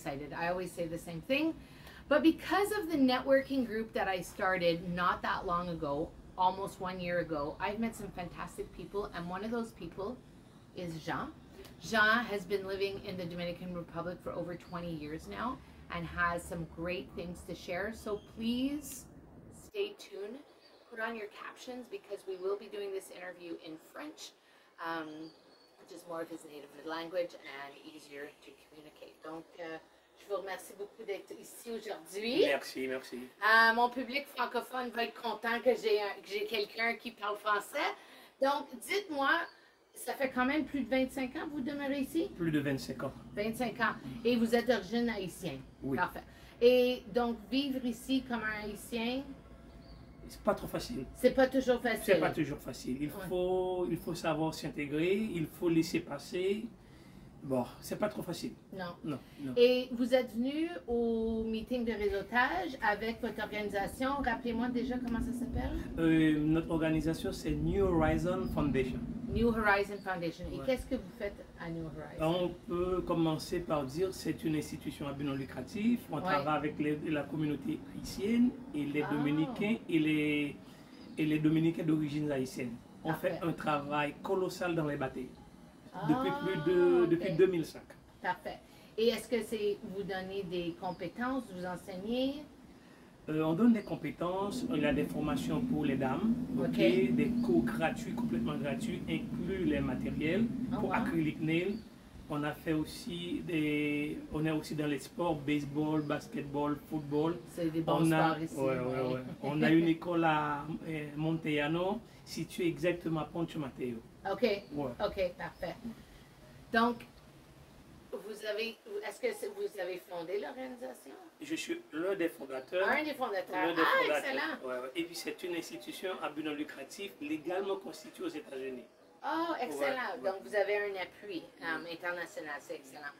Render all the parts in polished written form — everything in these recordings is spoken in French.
excited. I always say the same thing. But because of the networking group that I started not that long ago, almost 1 year ago, I've met some fantastic people, and one of those people is Jean. Jean has been living in the Dominican Republic for over 20 years now and has some great things to share. So please stay tuned. Put on your captions because we will be doing this interview in French, which is more of his native language and easier to communicate. Donc, je vous remercie beaucoup d'être ici aujourd'hui. Merci, merci. Mon public francophone va être content que j'ai quelqu'un qui parle français. Donc, dites-moi, ça fait quand même plus de 25 ans que vous demeurez ici? Plus de 25 ans. 25 ans. Et vous êtes d'origine haïtienne? Oui. Parfait. Et donc, vivre ici comme un Haïtien, c'est pas trop facile. C'est pas toujours facile. C'est pas toujours facile. Il faut savoir s'intégrer, il faut laisser passer. Bon, c'est pas trop facile. Non. Non, non. Et vous êtes venu au meeting de réseautage avec votre organisation. Rappelez-moi déjà comment ça s'appelle? Notre organisation, c'est New Horizon Foundation. New Horizon Foundation. Et qu'est-ce que vous faites à New Horizon? On peut commencer par dire que c'est une institution à but non lucratif. On travaille avec la communauté haïtienne et les Dominicains et les Dominicains d'origine haïtienne. On fait un travail colossal dans les bâtiments. Depuis 2005. Parfait. Et est-ce que vous donnez des compétences, vous enseignez? On donne des compétences, on a des formations pour les dames, des cours gratuits, complètement gratuits, inclus les matériels pour acrylic nail. On a fait aussi on est aussi dans les sports, baseball, basketball, football. C'est des bons sports ici. On a une école à Montellano, située exactement à Poncho Mateo. OK, OK, parfait. Donc, est-ce que vous avez fondé l'organisation? Je suis l'un des fondateurs. Un des fondateurs. Excellent. Et puis c'est une institution à but non lucratif légalement constituée aux États-Unis. Oh, excellent. Donc vous avez un appui international, c'est excellent.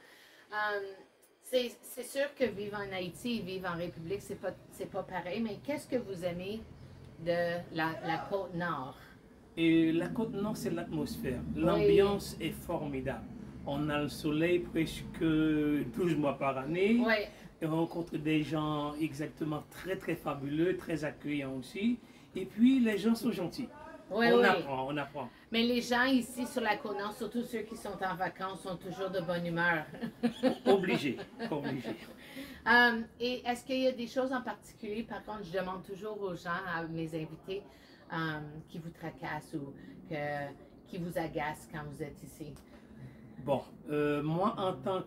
C'est sûr que vivre en Haïti et vivre en République, c'est pas pareil, mais qu'est-ce que vous aimez de la côte nord? Et la côte nord, c'est l'atmosphère. L'ambiance est formidable. On a le soleil presque 12 mois par année. Et on rencontre des gens exactement très très fabuleux, très accueillants aussi. Et puis les gens sont gentils. On apprend. Mais les gens ici sur la côte nord, surtout ceux qui sont en vacances, sont toujours de bonne humeur. Obligé. Et est-ce qu'il y a des choses en particulier, par contre, je demande toujours aux gens, à mes invités, qui vous tracassent ou qui vous agacent quand vous êtes ici? Bon, moi en tant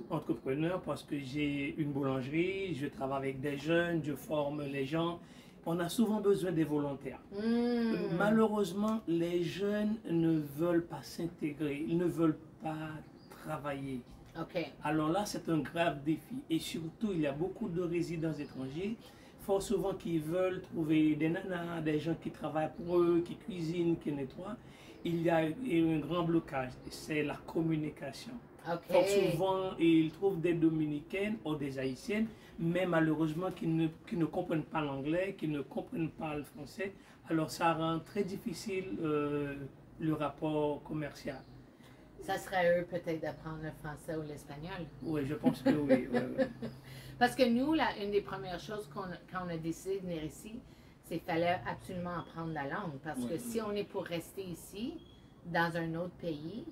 qu'entrepreneur, parce que j'ai une boulangerie, je travaille avec des jeunes, je forme les gens, on a souvent besoin des volontaires. Malheureusement, les jeunes ne veulent pas s'intégrer, ils ne veulent pas travailler. Alors là, c'est un grave défi. Et surtout, il y a beaucoup de résidents étrangers, fort souvent qui veulent trouver des nanas, des gens qui travaillent pour eux, qui cuisinent, qui nettoient. Il y a un grand blocage, c'est la communication. Fort souvent, ils trouvent des Dominicaines ou des Haïtiennes, mais malheureusement qui ne comprennent pas l'anglais, qui ne comprennent pas le français. Alors ça rend très difficile le rapport commercial. Ça serait à eux peut-être d'apprendre le français ou l'espagnol. Oui, je pense que oui. Parce que nous, une des premières choses quand on a décidé de venir ici, c'est qu'il fallait absolument apprendre la langue. Parce que si on est pour rester ici, dans un autre pays,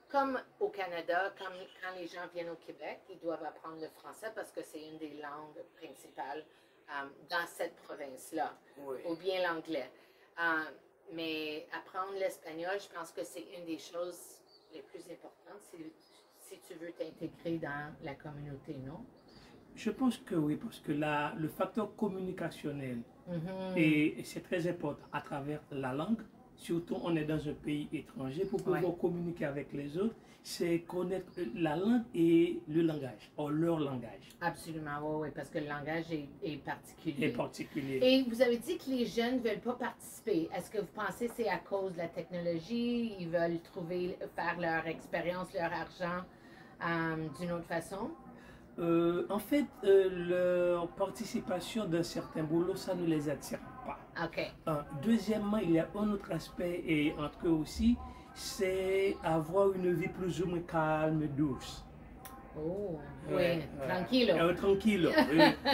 comme au Canada, quand les gens viennent au Québec, ils doivent apprendre le français parce que c'est une des langues principales dans cette province-là, ou bien l'anglais. Mais apprendre l'espagnol, je pense que c'est une des choses les plus importantes si tu veux t'intégrer dans la communauté, non? Je pense que oui, parce que le facteur communicationnel, et c'est très important à travers la langue. Surtout, on est dans un pays étranger pour pouvoir communiquer avec les autres, c'est connaître la langue et le langage, ou leur langage. Absolument, oui, parce que le langage est particulier. Et vous avez dit que les jeunes ne veulent pas participer. Est-ce que vous pensez que c'est à cause de la technologie? Ils veulent faire leur expérience, leur argent d'une autre façon? En fait, leur participation dans certains boulots, ça ne les attire pas. Deuxièmement, il y a un autre aspect, et entre eux aussi, c'est avoir une vie plus ou moins calme, douce. Oh, oui, Ouais, tranquillo. Tranquille,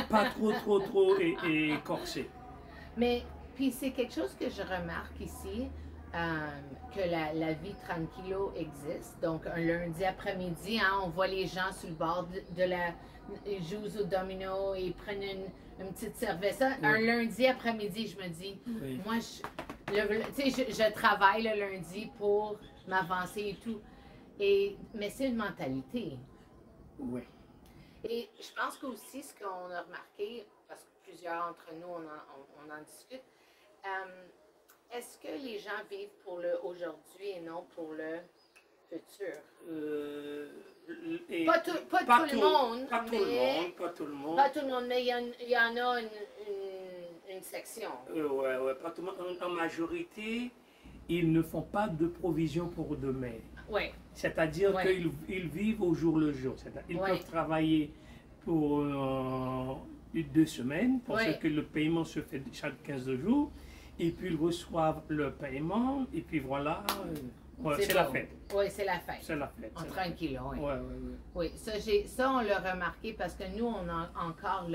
pas trop et corsé. Mais, puis c'est quelque chose que je remarque ici, que la vie tranquillo existe. Donc, un lundi après-midi, hein, on voit les gens sur le bord de la... Ils jouent au domino et ils prennent une petite cerveza. Oui. Un lundi après-midi, je me dis, Oui. moi, je travaille le lundi pour m'avancer et tout. Mais c'est une mentalité. Oui. Et je pense qu'aussi, ce qu'on a remarqué, parce que plusieurs d'entre nous, on en discute, est-ce que les gens vivent pour le aujourd'hui et non pour le futur? Et Pas tout le monde, pas tout le mais... monde, pas tout le monde. Pas tout le monde, mais il y en a une section. Ouais, pas tout le monde. En majorité, ils ne font pas de provision pour demain. Oui. C'est-à-dire Ouais. qu'ils vivent au jour le jour. Ils Ouais. peuvent travailler pour 2 semaines, parce Ouais. que le paiement se fait chaque 15 jours, et puis ils reçoivent le paiement, et puis voilà, c'est la fête. Oui, c'est la fête. C'est la fête. En tranquille, oui. Ouais. Oui, ça, on l'a remarqué parce que nous, on a encore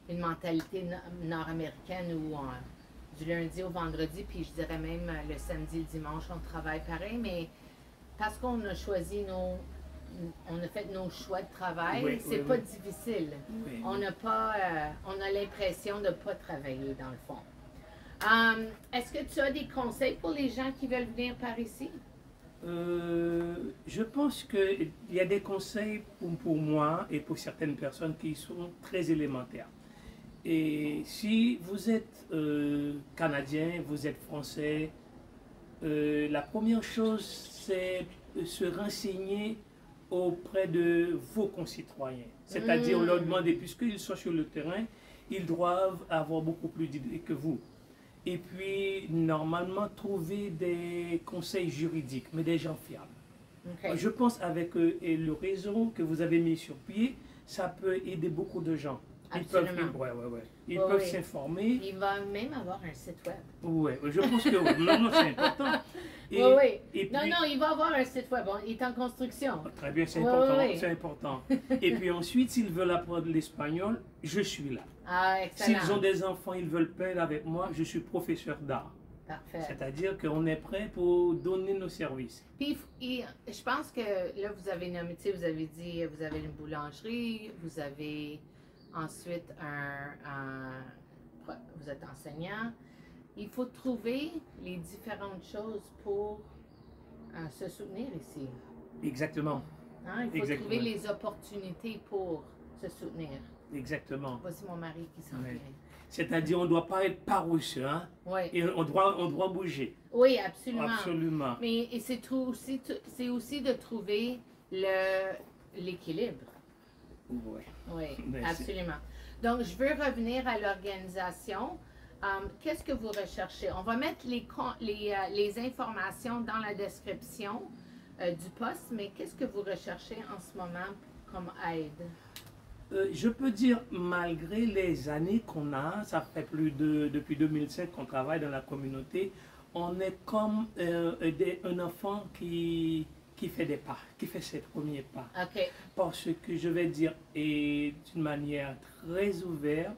une mentalité nord-américaine où du lundi au vendredi, puis je dirais même le samedi, le dimanche, on travaille pareil, mais parce qu'on a choisi on a fait nos choix de travail, c'est pas difficile. Oui. On a l'impression de ne pas travailler dans le fond. Est-ce que tu as des conseils pour les gens qui veulent venir par ici? Je pense qu'il y a des conseils pour moi et pour certaines personnes qui sont très élémentaires. Et si vous êtes Canadien, vous êtes Français, la première chose, c'est se renseigner auprès de vos concitoyens. C'est-à-dire leur demander, puisqu'ils sont sur le terrain, ils doivent avoir beaucoup plus d'idées que vous. Et puis, normalement, trouver des conseils juridiques, mais des gens fiables. Okay. Je pense avec le réseau que vous avez mis sur pied, ça peut aider beaucoup de gens. Absolument. Ils peuvent s'informer. Il va même avoir un site web. Oui, je pense que oui. Non, c'est important. Et puis, non, il va avoir un site web. Il est en construction. Très bien, c'est important. C'est important. Et puis ensuite, s'ils veulent apprendre l'espagnol, je suis là. Ah, excellent. S'ils ont des enfants, ils veulent peindre avec moi, je suis professeur d'art. Parfait. C'est-à-dire qu'on est prêt pour donner nos services. Puis, je pense que là, vous avez nommé, vous avez dit, vous avez une boulangerie, vous avez ensuite vous êtes enseignant. Il faut trouver les différentes choses pour se soutenir ici. Exactement. Hein? Il faut trouver les opportunités pour se soutenir. Exactement. Voici mon mari qui s'en vient. C'est-à-dire, on ne doit pas être paresseux, hein? Oui. Et on doit bouger. Oui, absolument. Absolument. Mais c'est aussi de trouver l'équilibre. Oui. Oui, absolument. Donc, je veux revenir à l'organisation. Qu'est-ce que vous recherchez? On va mettre les informations dans la description du poste, mais qu'est-ce que vous recherchez en ce moment comme aide? Je peux dire, malgré les années qu'on a, ça fait depuis 2005 qu'on travaille dans la communauté, on est comme un enfant qui fait des pas, qui fait ses premiers pas. Okay. Parce que je vais dire, et d'une manière très ouverte,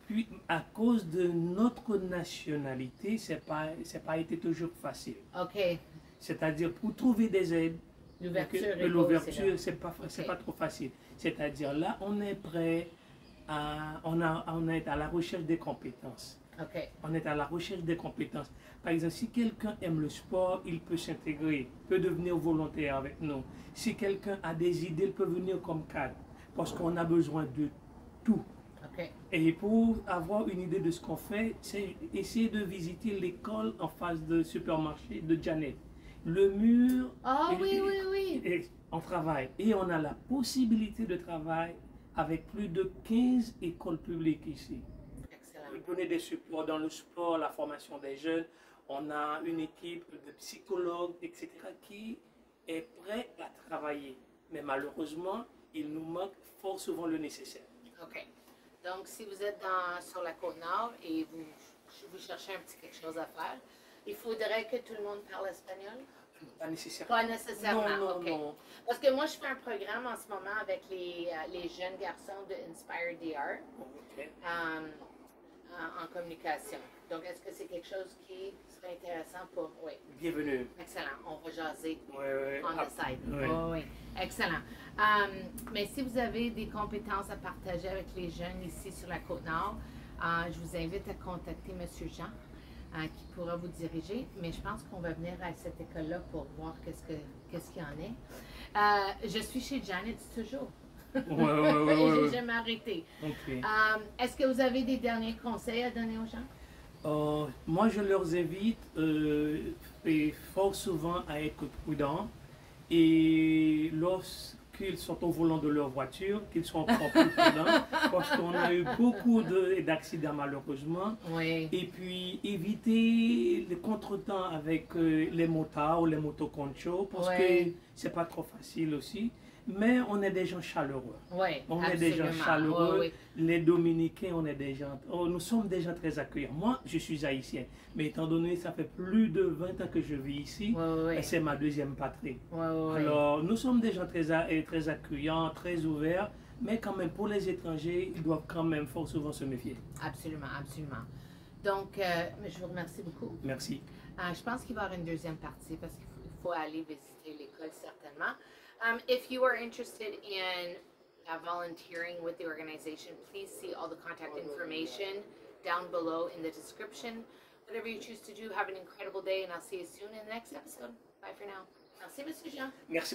puis à cause de notre nationalité, c'est pas été toujours facile. OK. C'est-à-dire, pour trouver des aides, l'ouverture, c'est pas trop facile. C'est-à-dire, là, on est prêt on est à la recherche des compétences. Okay. On est à la recherche des compétences. Par exemple, si quelqu'un aime le sport, il peut s'intégrer, peut devenir volontaire avec nous. Si quelqu'un a des idées, il peut venir comme cadre. Parce qu'on a besoin de tout. Okay. Et pour avoir une idée de ce qu'on fait, c'est essayer de visiter l'école en face de supermarché de Janet. Le mur. Ah oui. Et on travaille. Et on a la possibilité de travailler avec plus de 15 écoles publiques ici. Donner des supports dans le sport, la formation des jeunes. On a une équipe de psychologues, etc., qui est prête à travailler. Mais malheureusement, il nous manque fort souvent le nécessaire. OK. Donc, si vous êtes sur la Côte-Nord et vous cherchez un petit quelque chose à faire, il faudrait que tout le monde parle espagnol? Pas nécessairement. Pas nécessairement, Non, non, OK. non. Parce que moi, je fais un programme en ce moment avec les jeunes garçons de Inspire DR Ok. en communication. Donc, est-ce que c'est quelque chose qui serait intéressant pour... Oui, Bienvenue. excellent. On va jaser Ouais. on the side. Ouais. Oui, excellent. Mais si vous avez des compétences à partager avec les jeunes ici sur la Côte-Nord, je vous invite à contacter M. Jean, qui pourra vous diriger. Mais je pense qu'on va venir à cette école-là pour voir qu'est-ce qu'il y en est. Je suis chez Janet toujours. Ouais. J'ai jamais arrêté. Ok. Est-ce que vous avez des derniers conseils à donner aux gens? Moi, je leur invite et fort souvent à être prudents et lorsqu'ils sont au volant de leur voiture, qu'ils soient encore plus prudents parce qu'on a eu beaucoup d'accidents malheureusement. Oui. Et puis éviter les contretemps avec les motards ou les motoconchos parce que c'est pas trop facile aussi. Mais on est des gens chaleureux. Oui, On est des gens chaleureux. Oui. Les Dominicains, on est des gens, nous sommes des gens très accueillants. Moi, je suis haïtien, mais étant donné que ça fait plus de 20 ans que je vis ici, et c'est ma deuxième patrie. Alors, nous sommes des gens très accueillants, très ouverts, mais quand même, pour les étrangers, ils doivent quand même fort souvent se méfier. Absolument. Donc, je vous remercie beaucoup. Merci. Je pense qu'il va y avoir une deuxième partie parce qu'il faut aller visiter l'école certainement. If you are interested in volunteering with the organization, please see all the contact information down below in the description. Whatever you choose to do, have an incredible day, and I'll see you soon in the next episode. Bye for now. Merci, Monsieur Jean. Merci.